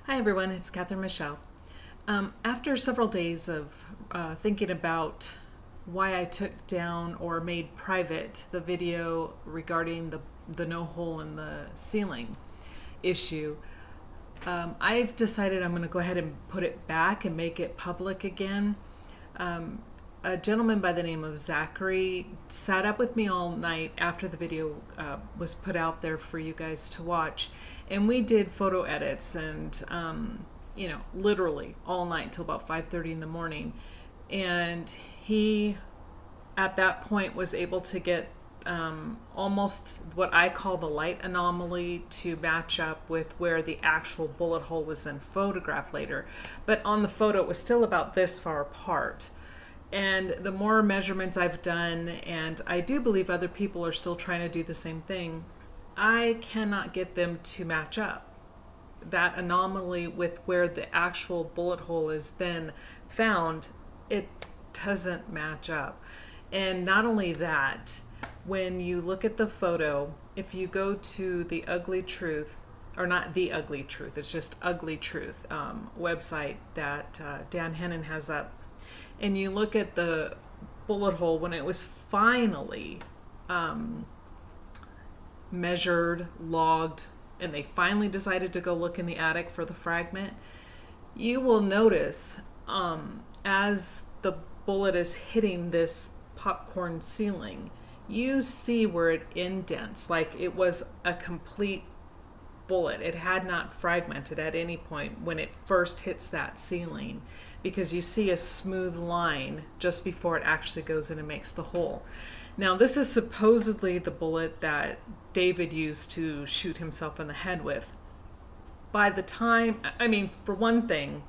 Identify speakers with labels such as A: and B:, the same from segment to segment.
A: Hi everyone, it's Catherine Michelle. After several days of thinking about why I took down or made private the video regarding the no hole in the ceiling issue, I've decided I'm going to go ahead and put it back and make it public again. A gentleman by the name of Zachary sat up with me all night after the video was put out there for you guys to watch, and we did photo edits and literally all night till about 5:30 in the morning. And he at that point was able to get almost what I call the light anomaly to match up with where the actual bullet hole was then photographed later. But on the photo it was still about this far apart. And the more measurements I've done, and I do believe other people are still trying to do the same thing, I cannot get them to match up. That anomaly with where the actual bullet hole is then found, it doesn't match up. And not only that, when you look at the photo, if you go to the Ugly Truth, or not the Ugly Truth, it's just Ugly Truth website that Dan Hennon has up, and you look at the bullet hole when it was finally measured, logged, and they finally decided to go look in the attic for the fragment, you will notice as the bullet is hitting this popcorn ceiling, you see where it indents, like it was a complete bullet. It had not fragmented at any point when it first hits that ceiling, because you see a smooth line just before it actually goes in and makes the hole. Now, this is supposedly the bullet that David used to shoot himself in the head with. By the time, I mean, for one thing,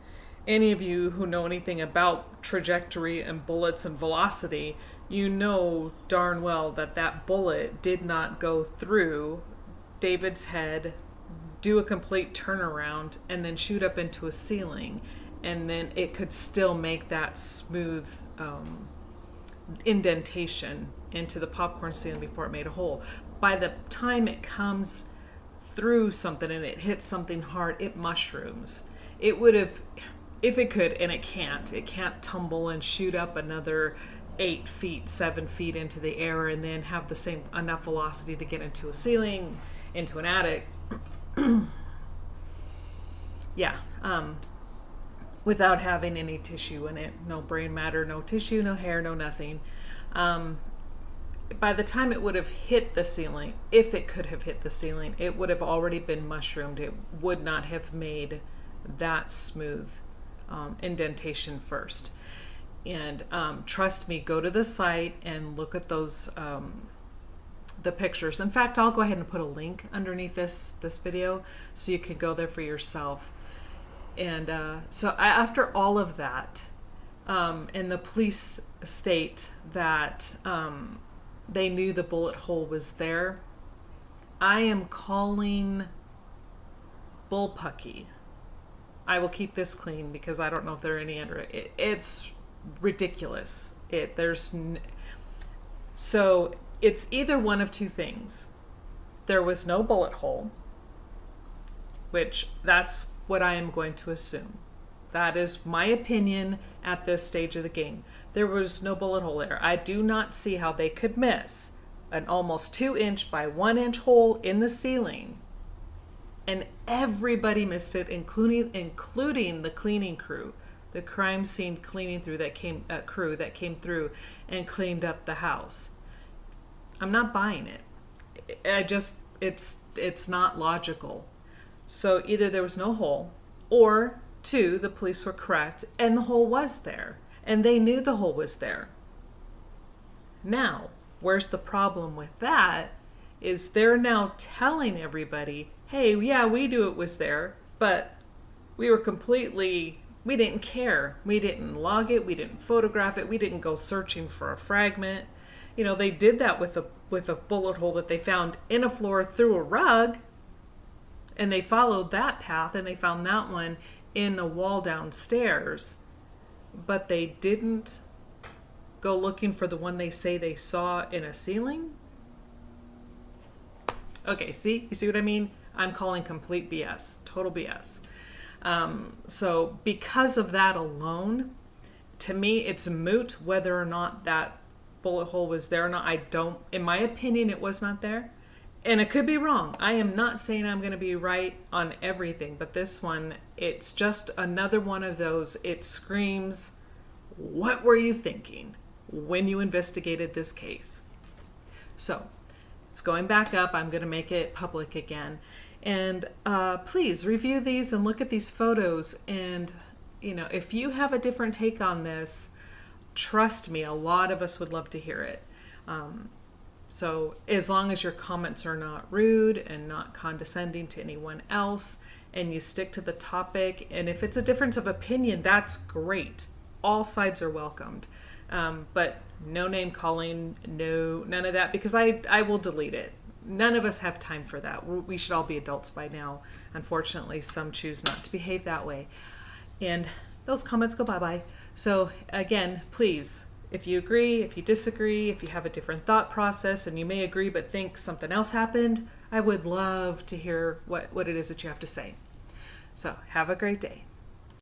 A: any of you who know anything about trajectory and bullets and velocity, you know darn well that that bullet did not go through David's head, do a complete turnaround, and then shoot up into a ceiling, and then it could still make that smooth indentation into the popcorn ceiling before it made a hole. By the time it comes through something and it hits something hard, it mushrooms. It would have, if it could, and it can't tumble and shoot up another 8 feet, 7 feet into the air and then have the same enough velocity to get into a ceiling, into an attic. Yeah, without having any tissue in it, no brain matter, no tissue, no hair, no nothing. By the time it would have hit the ceiling, if it could have hit the ceiling, it would have already been mushroomed. It would not have made that smooth indentation first. And trust me, go to the site and look at those the pictures. In fact, I'll go ahead and put a link underneath this video so you can go there for yourself. And so after all of that, and the police state that they knew the bullet hole was there, I am calling bullpucky. I will keep this clean because I don't know if there are any under it. It's ridiculous. So it's either one of two things. There was no bullet hole, which that's what I am going to assume. That is my opinion at this stage of the game. There was no bullet hole there. I do not see how they could miss an almost 2-inch by 1-inch hole in the ceiling, and everybody missed it, including the cleaning crew, the crime scene cleaning crew that came through and cleaned up the house. I'm not buying it. It's not logical. So either there was no hole, or two, the police were correct and the hole was there, and they knew the hole was there. Now, where's the problem with that is they're now telling everybody, hey, yeah, we knew it was there, but we didn't care. We didn't log it, we didn't photograph it, we didn't go searching for a fragment. You know, they did that with a bullet hole that they found in a floor through a rug, and they followed that path and they found that one in the wall downstairs, but they didn't go looking for the one they say they saw in a ceiling. Okay, see? You see what I mean? I'm calling complete BS, total BS. So because of that alone, to me, it's moot whether or not that bullet hole was there or not. In my opinion, it was not there. And it could be wrong. I am not saying I'm going to be right on everything, but this one, it's just another one of those. It screams, what were you thinking when you investigated this case? So it's going back up. I'm going to make it public again. And please review these and look at these photos. And, if you have a different take on this, trust me, a lot of us would love to hear it. So as long as your comments are not rude and not condescending to anyone else, and you stick to the topic, and if it's a difference of opinion, that's great. All sides are welcomed. But no name calling, none of that, because I will delete it. None of us have time for that. We should all be adults by now. Unfortunately, some choose not to behave that way. And those comments go bye-bye. So again, please, if you agree, if you disagree, if you have a different thought process and you may agree but think something else happened, I would love to hear what it is that you have to say. So have a great day.